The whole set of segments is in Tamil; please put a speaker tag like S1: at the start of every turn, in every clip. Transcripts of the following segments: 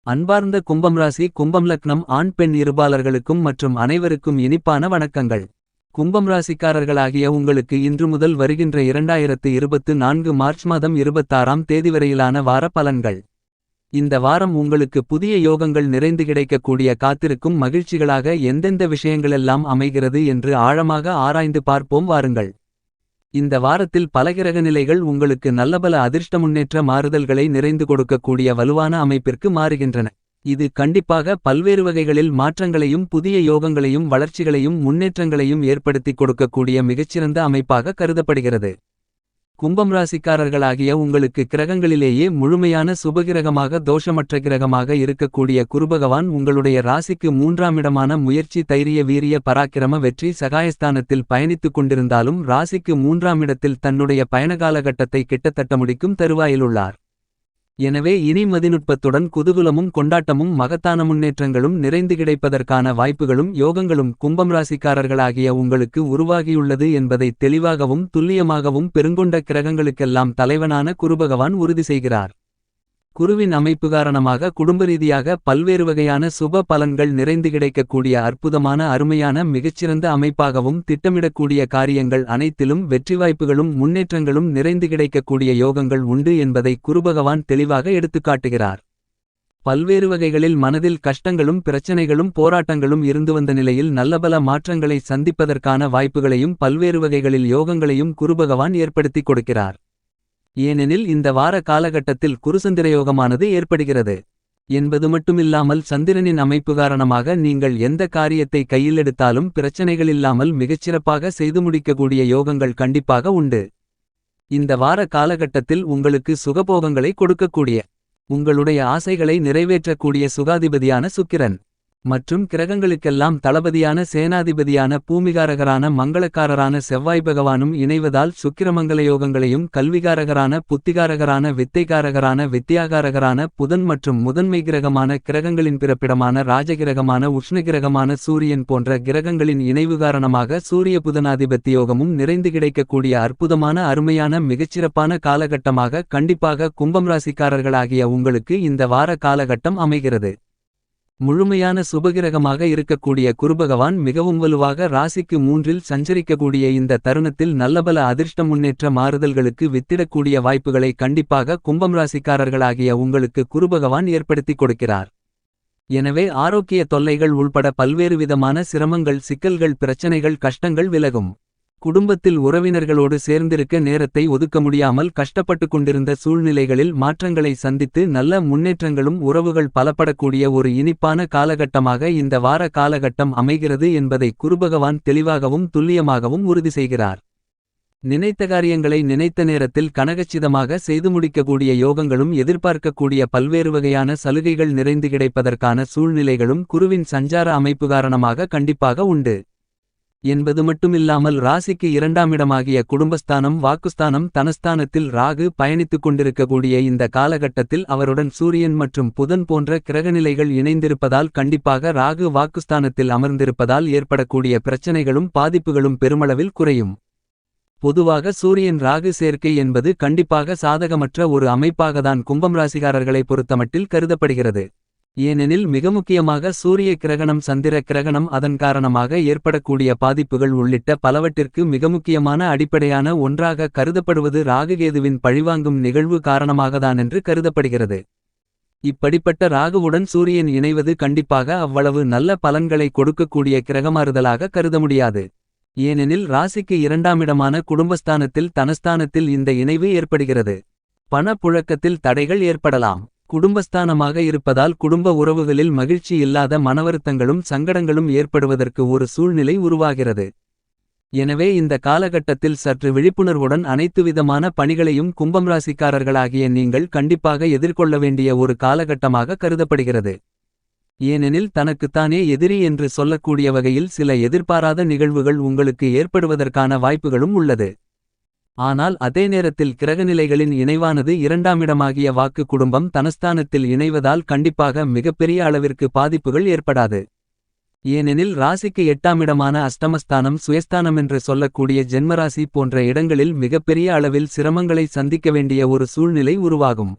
S1: அன்பார்ந்த கும்பம் ராசி கும்பம் லக்னம் ஆண் பெண் இருபாலர்களுக்கும் மற்றும் அனைவருக்கும் இனிப்பான வணக்கங்கள். கும்பம் ராசிக்காரர்களாகிய உங்களுக்கு இன்று முதல் வருகின்ற 2024 மார்ச் மாதம் 26ஆம் தேதி வரையிலான வார பலன்கள். இந்த வாரம் உங்களுக்கு புதிய யோகங்கள் நிறைந்து கிடைக்கக்கூடிய காத்திருக்கும் மகிழ்ச்சிகளாக எந்தெந்த விஷயங்களெல்லாம் அமைகிறது என்று ஆழமாக ஆராய்ந்து பார்ப்போம் வாருங்கள். இந்த வாரத்தில் பல கிரக நிலைகள் உங்களுக்கு நல்லபல அதிர்ஷ்ட முன்னேற்ற மாறுதல்களை நிறைந்து கொடுக்கக்கூடிய வலுவான அமைப்பிற்கு மாறுகின்றன. இது கண்டிப்பாக பல்வேறு வகைகளில் மாற்றங்களையும் புதிய யோகங்களையும் வளர்ச்சிகளையும் முன்னேற்றங்களையும் ஏற்படுத்திக் கொடுக்கக்கூடிய மிகச்சிறந்த அமைப்பாக கருதப்படுகிறது. கும்பம் ராசிக்காரர்களாகிய உங்களுக்கு கிரகங்களிலேயே முழுமையான சுபகிரகமாக தோஷமற்ற கிரகமாக இருக்கக்கூடிய குருபகவான் உங்களுடைய ராசிக்கு 3ஆம் இடமான முயற்சி தைரிய வீரிய பராக்கிரம வெற்றி சகாயஸ்தானத்தில் பயணித்துக் கொண்டிருந்தாலும் ராசிக்கு 3ஆம் இடத்தில் தன்னுடைய பயணகாலகட்டத்தை கிட்டத்தட்ட முடிக்கும் தருவாயிலுள்ளார். எனவே இனி மதிநுட்பத்துடன் குதூகலமும் கொண்டாட்டமும் மகத்தான முன்னேற்றங்களும் நிறைந்து கிடைப்பதற்கான வாய்ப்புகளும் யோகங்களும் கும்பம் ராசிக்காரர்களாகிய உங்களுக்கு உருவாகியுள்ளது என்பதை தெளிவாகவும் துல்லியமாகவும் பெருங்கொண்ட கிரகங்களுக்கெல்லாம் தலைவனான குருபகவான் உறுதி செய்கிறார். குருவின் அமைப்பு காரணமாக குடும்பரீதியாக பல்வேறு வகையான சுப பலன்கள் நிறைந்து கிடைக்கக்கூடிய அற்புதமான அருமையான மிகச்சிறந்த அமைப்பாகவும் திட்டமிடக்கூடிய காரியங்கள் அனைத்திலும் வெற்றி வாய்ப்புகளும் முன்னேற்றங்களும் நிறைந்து கிடைக்கக்கூடிய யோகங்கள் உண்டு என்பதை குருபகவான் தெளிவாக எடுத்துக்காட்டுகிறார். பல்வேறு வகைகளில் மனதில் கஷ்டங்களும் பிரச்சனைகளும் போராட்டங்களும் இருந்து வந்த நிலையில் நல்லபல மாற்றங்களை சந்திப்பதற்கான வாய்ப்புகளையும் பல்வேறு வகைகளில் யோகங்களையும் குருபகவான் ஏற்படுத்திக் கொடுக்கிறார். ஏனெனில் இந்த வார காலகட்டத்தில் குருசந்திரயோகமானது ஏற்படுகிறது என்பது மட்டுமில்லாமல் சந்திரனின் அமைப்பு காரணமாக நீங்கள் எந்த காரியத்தை கையில் எடுத்தாலும் பிரச்சனைகளில்லாமல் மிகச்சிறப்பாக செய்து முடிக்கக்கூடிய யோகங்கள் கண்டிப்பாக உண்டு. இந்த வார காலகட்டத்தில் உங்களுக்கு சுகபோகங்களை கொடுக்கக்கூடிய உங்களுடைய ஆசைகளை நிறைவேற்றக்கூடிய சுகாதிபதியான சுக்கிரன் மற்றும் கிரகங்களுக்கெல்லாம் தளபதியான சேனாதிபதியான பூமிகாரகரான மங்களக்காரரான செவ்வாய் பகவானும் இணைவதால் சுக்கிரமங்கல யோகங்களையும் கல்விகாரகரான புத்திகாரகரான வித்தைகாரகரான வித்தியாகாரகரான புதன் மற்றும் முதன்மை கிரகமான கிரகங்களின் பிறப்பிடமான ராஜகிரகமான உஷ்ணகிரகமான சூரியன் போன்ற கிரகங்களின் இணைவு காரணமாக சூரிய புதனாதிபத்தி யோகமும் நிறைந்து கிடைக்கக்கூடிய அற்புதமான அருமையான மிகச்சிறப்பான காலகட்டமாக கண்டிப்பாக கும்பம் ராசிக்காரர்களாகிய உங்களுக்கு இந்த வார காலகட்டம் அமைகிறது. முழுமையான சுபகிரகமாக இருக்கக்கூடிய குருபகவான் மிகவும் வலுவாக ராசிக்கு 3இல் சஞ்சரிக்கக்கூடிய இந்த தருணத்தில் நல்லபல அதிர்ஷ்ட முன்னேற்ற மாறுதல்களுக்கு வித்திடக்கூடிய வாய்ப்புகளை கண்டிப்பாக கும்பம் ராசிக்காரர்களாகிய உங்களுக்கு குருபகவான் ஏற்படுத்திக் கொடுக்கிறார். எனவே ஆரோக்கிய தொல்லைகள் உள்பட பல்வேறு விதமான சிரமங்கள் சிக்கல்கள் பிரச்சனைகள் கஷ்டங்கள் விலகும். குடும்பத்தில் உறவினர்களோடு சேர்ந்திருக்க நேரத்தை ஒதுக்க முடியாமல் கஷ்டப்பட்டு கொண்டிருந்த சூழ்நிலைகளில் மாற்றங்களை சந்தித்து நல்ல முன்னேற்றங்களும் உறவுகள் பலப்படக்கூடிய ஒரு இனிப்பான காலகட்டமாக இந்த வார காலகட்டம் அமைகிறது என்பதை குருபகவான் தெளிவாகவும் துல்லியமாகவும் உறுதி செய்கிறார். நினைத்த காரியங்களை நினைத்த நேரத்தில் கனகச்சிதமாக செய்து முடிக்கக்கூடிய யோகங்களும் எதிர்பார்க்கக்கூடிய பல்வேறு வகையான சலுகைகள் நிறைந்து கிடைப்பதற்கான சூழ்நிலைகளும் குருவின் சஞ்சார அமைப்பு காரணமாக கண்டிப்பாக உண்டு என்பது மட்டுமில்லாமல் ராசிக்கு 2ஆம் இடமாகிய குடும்பஸ்தானம் வாக்குஸ்தானம் தனஸ்தானத்தில் ராகு பயணித்துக் கொண்டிருக்கக்கூடிய இந்த காலகட்டத்தில் அவருடன் சூரியன் மற்றும் புதன் போன்ற கிரகநிலைகள் இணைந்திருப்பதால் கண்டிப்பாக ராகு வாக்குஸ்தானத்தில் அமர்ந்திருப்பதால் ஏற்படக்கூடிய பிரச்சனைகளும் பாதிப்புகளும் பெருமளவில் குறையும். பொதுவாக சூரியன் ராகு சேர்க்கை என்பது கண்டிப்பாக சாதகமற்ற ஒரு அமைப்பாகத்தான் கும்பம் ராசிக்காரர்களை பொறுத்தமட்டில் கருதப்படுகிறது. ஏனெனில் மிக முக்கியமாக சூரிய கிரகணம் சந்திர கிரகணம் அதன் காரணமாக ஏற்படக்கூடிய பாதிப்புகள் உள்ளிட்ட பலவற்றிற்கு மிக முக்கியமான அடிப்படையான ஒன்றாக கருதப்படுவது ராகுகேதுவின் பழிவாங்கும் நிகழ்வு காரணமாகத்தான் என்று கருதப்படுகிறது. இப்படிப்பட்ட ராகுவுடன் சூரியன் இணைவது கண்டிப்பாக அவ்வளவு நல்ல பலன்களை கொடுக்கக்கூடிய கிரகமாறுதலாக கருத முடியாது. ஏனெனில் ராசிக்கு 2ஆம் இடமான குடும்பஸ்தானத்தில் தனஸ்தானத்தில் இந்த இணைவு ஏற்படுகிறது. பண புழக்கத்தில் தடைகள் ஏற்படலாம். குடும்பஸ்தானமாக இருப்பதால் குடும்ப உறவுகளில் மகிழ்ச்சி இல்லாத மனவருத்தங்களும் சங்கடங்களும் ஏற்படுவதற்கு ஒரு சூழ்நிலை உருவாகிறது. எனவே இந்த காலகட்டத்தில் சற்று விழிப்புணர்வுடன் அனைத்து விதமான பணிகளையும் கும்பம் ராசிக்காரர்களாகிய நீங்கள் கண்டிப்பாக எதிர்கொள்ள வேண்டிய ஒரு காலகட்டமாக கருதப்படுகிறது. ஏனெனில் தனக்குத்தானே எதிரி என்று சொல்லக்கூடிய வகையில் சில எதிர்பாராத நிகழ்வுகள் உங்களுக்கு ஏற்படுவதற்கான வாய்ப்புகளும் உள்ளது. ஆனால் அதே நேரத்தில் கிரகநிலைகளின் இணைவானது 2ஆம் இடமாகிய வாக்கு குடும்பம் தனஸ்தானத்தில் இணைவதால் கண்டிப்பாக மிகப்பெரிய அளவிற்கு பாதிப்புகள் ஏற்படாது. ஏனெனில் ராசிக்கு 8ஆம் இடமான அஷ்டமஸ்தானம் சுயஸ்தானமென்று சொல்லக்கூடிய ஜென்மராசி போன்ற இடங்களில் மிகப்பெரிய அளவில் சிரமங்களை சந்திக்க வேண்டிய ஒரு சூழ்நிலை உருவாகும்.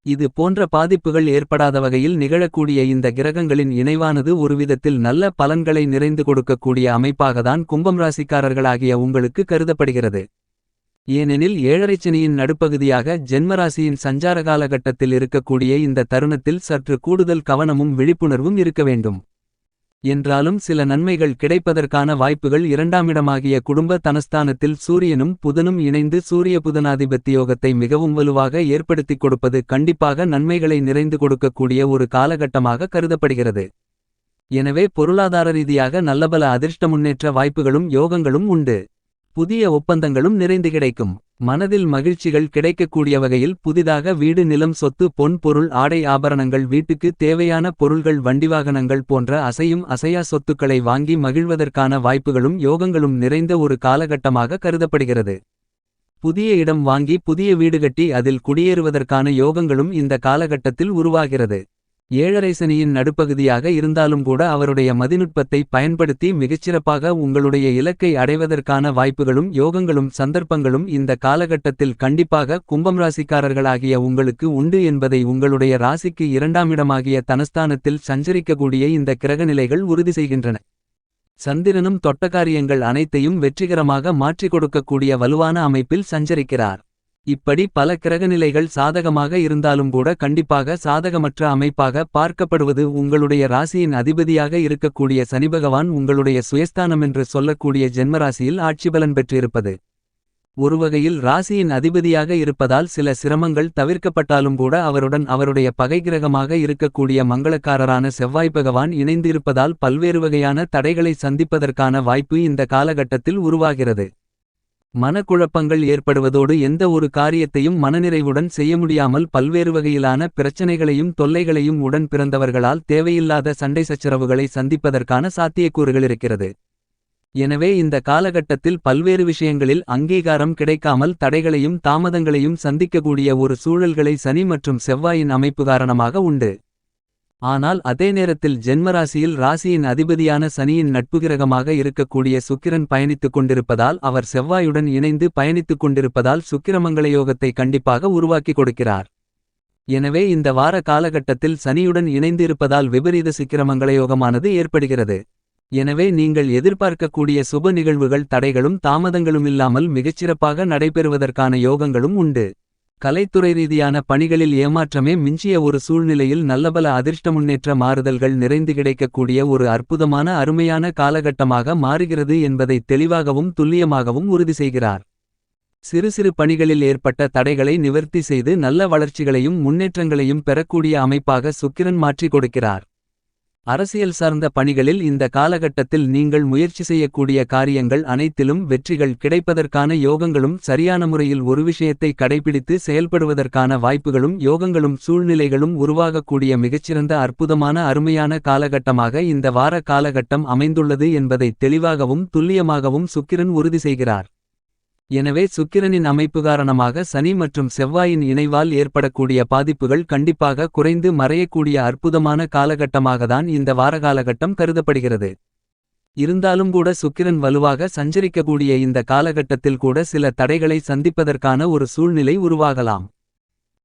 S1: இது போன்ற பாதிப்புகள் ஏற்படாத வகையில் நிகழக்கூடிய இந்த கிரகங்களின் இணைவானது ஒருவிதத்தில் நல்ல பலன்களை நிறைந்து கொடுக்கக்கூடிய அமைப்பாகத்தான் கும்பம் ராசிக்காரர்களாகிய உங்களுக்கு கருதப்படுகிறது. ஏனெனில் ஏழரைச்சனியின் நடுப்பகுதியாக ஜென்மராசியின் சஞ்சார காலகட்டத்தில் இருக்கக்கூடிய இந்த தருணத்தில் சற்று கூடுதல் கவனமும் விழிப்புணர்வும் இருக்க வேண்டும். என்றாலும் சில நன்மைகள் கிடைப்பதற்கான வாய்ப்புகள் இரண்டாமிடமாகிய குடும்ப தனஸ்தானத்தில் சூரியனும் புதனும் இணைந்து சூரிய புதனாதிபத்தியோகத்தை மிகவும் வலுவாக ஏற்படுத்திக் கொடுப்பது கண்டிப்பாக நன்மைகளை நிறைந்து கொடுக்கக்கூடிய ஒரு காலகட்டமாக கருதப்படுகிறது. எனவே பொருளாதார ரீதியாக நல்லபல அதிர்ஷ்ட முன்னேற்ற வாய்ப்புகளும் யோகங்களும் உண்டு. புதிய ஒப்பந்தங்களும் நிறைந்து கிடைக்கும். மனதில் மகிழ்ச்சிகள் கிடைக்கக்கூடிய வகையில் புதிதாக வீடு நிலம் சொத்து பொன் பொருள் ஆடை ஆபரணங்கள் வீட்டுக்கு தேவையான பொருள்கள் வண்டிவாகனங்கள் போன்ற அசையும் அசையா சொத்துக்களை வாங்கி மகிழ்வதற்கான வாய்ப்புகளும் யோகங்களும் நிறைந்த ஒரு காலகட்டமாக கருதப்படுகிறது. புதிய இடம் வாங்கி புதிய வீடு கட்டி அதில் குடியேறுவதற்கான யோகங்களும் இந்த காலகட்டத்தில் உருவாகிறது. ஏழரை சனியின் நடுப்பகுதியாக இருந்தாலும் கூட அவருடைய மதிநுட்பத்தை பயன்படுத்தி மிகச்சிறப்பாக உங்களுடைய இலக்கை அடைவதற்கான வாய்ப்புகளும் யோகங்களும் சந்தர்ப்பங்களும் இந்த காலகட்டத்தில் கண்டிப்பாக கும்பம் ராசிக்காரர்களாகிய உங்களுக்கு உண்டு என்பதை உங்களுடைய ராசிக்கு இரண்டாமிடமாகிய தனஸ்தானத்தில் சஞ்சரிக்கக்கூடிய இந்த கிரகநிலைகள் உறுதி செய்கின்றன. சந்திரனும் தொட்டகாரியங்கள் அனைத்தையும் வெற்றிகரமாக மாற்றிக் கொடுக்கக்கூடிய வலுவான அமைப்பில் சஞ்சரிக்கிறார். இப்படி பல கிரகநிலைகள் சாதகமாக இருந்தாலும் கூட கண்டிப்பாக சாதகமற்ற அமைப்பாக பார்க்கப்படுவது உங்களுடைய ராசியின் அதிபதியாக இருக்கக்கூடிய சனிபகவான் உங்களுடைய சுயஸ்தானமென்று சொல்லக்கூடிய ஜென்மராசியில் ஆட்சிபலன் பெற்றிருப்பது. ஒருவகையில் ராசியின் அதிபதியாக இருப்பதால் சில சிரமங்கள் தவிர்க்கப்பட்டாலும் கூட அவருடன் அவருடைய பகை கிரகமாக இருக்கக்கூடிய மங்களக்காரரான செவ்வாய் பகவான் இணைந்து இருப்பதால் பல்வேறு வகையான தடைகளை சந்திப்பதற்கான வாய்ப்பு இந்த காலகட்டத்தில் உருவாகிறது. மனக்குழப்பங்கள் ஏற்படுவதோடு எந்த ஒரு காரியத்தையும் மனநிறைவுடன் செய்ய முடியாமல் பல்வேறு வகையிலான பிரச்சனைகளையும் தொல்லைகளையும் உடன் பிறந்தவர்களால் தேவையில்லாத சண்டை சச்சரவுகளை சந்திப்பதற்கான சாத்தியக்கூறுகள் இருக்கிறது. எனவே இந்த காலகட்டத்தில் பல்வேறு விஷயங்களில் அங்கீகாரம் கிடைக்காமல் தடைகளையும் தாமதங்களையும் சந்திக்கக்கூடிய ஒரு சூழல்களை சனி மற்றும் செவ்வாயின் அமைப்பு காரணமாக உண்டு. ஆனால் அதே நேரத்தில் ஜென்மராசியில் ராசியின் அதிபதியான சனியின் நட்புகிரகமாக இருக்கக்கூடிய சுக்கிரன் பயணித்துக் கொண்டிருப்பதால் அவர் செவ்வாயுடன் இணைந்து பயணித்துக் கொண்டிருப்பதால் சுக்கிரமங்களயோகத்தை கண்டிப்பாக உருவாக்கி கொடுக்கிறார். எனவே இந்த வார காலகட்டத்தில் சனியுடன் இணைந்து இருப்பதால் விபரீத சுக்கிரமங்களயோகமானது ஏற்படுகிறது. எனவே நீங்கள் எதிர்பார்க்கக்கூடிய சுப நிகழ்வுகள் தடைகளும் தாமதங்களுமில்லாமல் மிகச்சிறப்பாக நடைபெறுவதற்கான யோகங்களும் உண்டு. கலைத்துறை ரீதியான பணிகளில் ஏமாற்றமே மிஞ்சிய ஒரு சூழ்நிலையில் நல்லபல அதிர்ஷ்ட முன்னேற்ற மாறுதல்கள் நிறைந்து கிடைக்கக்கூடிய ஒரு அற்புதமான அருமையான காலகட்டமாக மாறுகிறது என்பதை தெளிவாகவும் துல்லியமாகவும் உறுதி செய்கிறார். சிறு சிறு பணிகளில் ஏற்பட்ட தடைகளை நிவர்த்தி செய்து நல்ல வளர்ச்சிகளையும் முன்னேற்றங்களையும் பெறக்கூடிய அமைப்பாக சுக்கிரன் மாற்றிக் கொடுக்கிறார். அரசியல் சார்ந்த பணிகளில் இந்த காலகட்டத்தில் நீங்கள் முயற்சி செய்யக்கூடிய காரியங்கள் அனைத்திலும் வெற்றிகள் கிடைப்பதற்கான யோகங்களும் சரியான முறையில் ஒரு விஷயத்தை கடைபிடித்து செயல்படுவதற்கான வாய்ப்புகளும் யோகங்களும் சூழ்நிலைகளும் உருவாகக்கூடிய மிகச்சிறந்த அற்புதமான அருமையான காலகட்டமாக இந்த வார காலகட்டம் அமைந்துள்ளது என்பதை தெளிவாகவும் துல்லியமாகவும் சுக்கிரன் உறுதி செய்கிறார். எனவே சுக்கிரனின் அமைப்பு காரணமாக சனி மற்றும் செவ்வாயின் இணைவால் ஏற்படக்கூடிய பாதிப்புகள் கண்டிப்பாக குறைந்து மறையக்கூடிய அற்புதமான காலகட்டமாகத்தான் இந்த வாரகாலகட்டம் கருதப்படுகிறது. இருந்தாலும் கூட சுக்கிரன் வலுவாக சஞ்சரிக்கக்கூடிய இந்த காலகட்டத்தில் கூட சில தடைகளை சந்திப்பதற்கான ஒரு சூழ்நிலை உருவாகலாம்.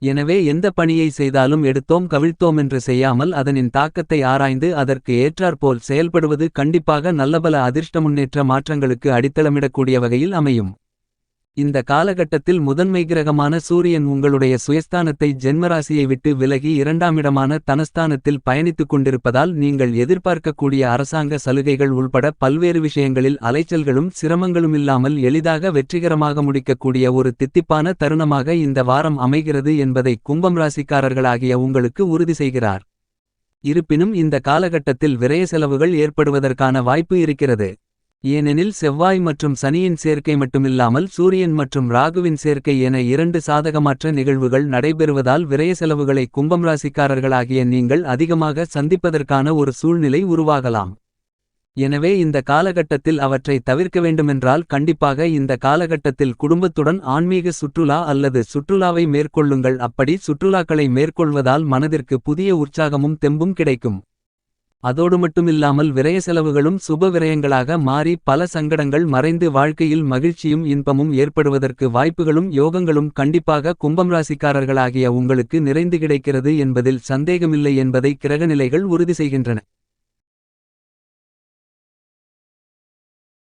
S1: எனவே எந்த பணியை செய்தாலும் எடுத்தோம் கவிழ்த்தோம் என்று செய்யாமல் அதனின் தாக்கத்தை ஆராய்ந்து அதற்கு ஏற்றாற்போல் செயல்படுவது கண்டிப்பாக நல்லபல அதிர்ஷ்ட முன்னேற்ற மாற்றங்களுக்கு அடித்தளமிடக்கூடிய வகையில் அமையும். இந்த காலகட்டத்தில் முதன்மை கிரகமான சூரியன் உங்களுடைய சுயஸ்தானத்தை ஜென்மராசியை விட்டு விலகி இரண்டாமிடமான தனஸ்தானத்தில் பயணித்துக் கொண்டிருப்பதால் நீங்கள் எதிர்பார்க்கக்கூடிய அரசாங்க சலுகைகள் உள்பட பல்வேறு விஷயங்களில் அலைச்சல்களும் சிரமங்களுமில்லாமல் எளிதாக வெற்றிகரமாக முடிக்கக்கூடிய ஒரு தித்திப்பான தருணமாக இந்த வாரம் அமைகிறது என்பதை கும்பம் ராசிக்காரர்களாகிய உங்களுக்கு உறுதி செய்கிறார். இருப்பினும் இந்த காலகட்டத்தில் விரய செலவுகள் ஏற்படுவதற்கான வாய்ப்பு இருக்கிறது. ஏனெனில் செவ்வாய் மற்றும் சனியின் சேர்க்கை மட்டுமில்லாமல் சூரியன் மற்றும் ராகுவின் சேர்க்கை என இரண்டு சாதகமற்ற நிகழ்வுகள் நடைபெறுவதால் விரய செலவுகளை கும்பம் ராசிக்காரர்களாகிய நீங்கள் அதிகமாக சந்திப்பதற்கான ஒரு சூழ்நிலை உருவாகலாம். எனவே இந்த காலகட்டத்தில் அவற்றை தவிர்க்க வேண்டுமென்றால் கண்டிப்பாக இந்த காலகட்டத்தில் குடும்பத்துடன் ஆன்மீக சுற்றுலா அல்லது சுற்றுலாவை மேற்கொள்ளுங்கள். அப்படி சுற்றுலாக்களை மேற்கொள்வதால் மனதிற்கு புதிய உற்சாகமும் தெம்பும் கிடைக்கும். அதோடு மட்டுமில்லாமல் விரய செலவுகளும் சுப விரயங்களாக மாறி பல சங்கடங்கள் மறைந்து வாழ்க்கையில் மகிழ்ச்சியும் இன்பமும் ஏற்படுவதற்கு வாய்ப்புகளும் யோகங்களும் கண்டிப்பாக கும்பம் ராசிக்காரர்களாகிய உங்களுக்கு நிறைந்து கிடைக்கிறது என்பதில் சந்தேகமில்லை என்பதை கிரகநிலைகள் உறுதி செய்கின்றன.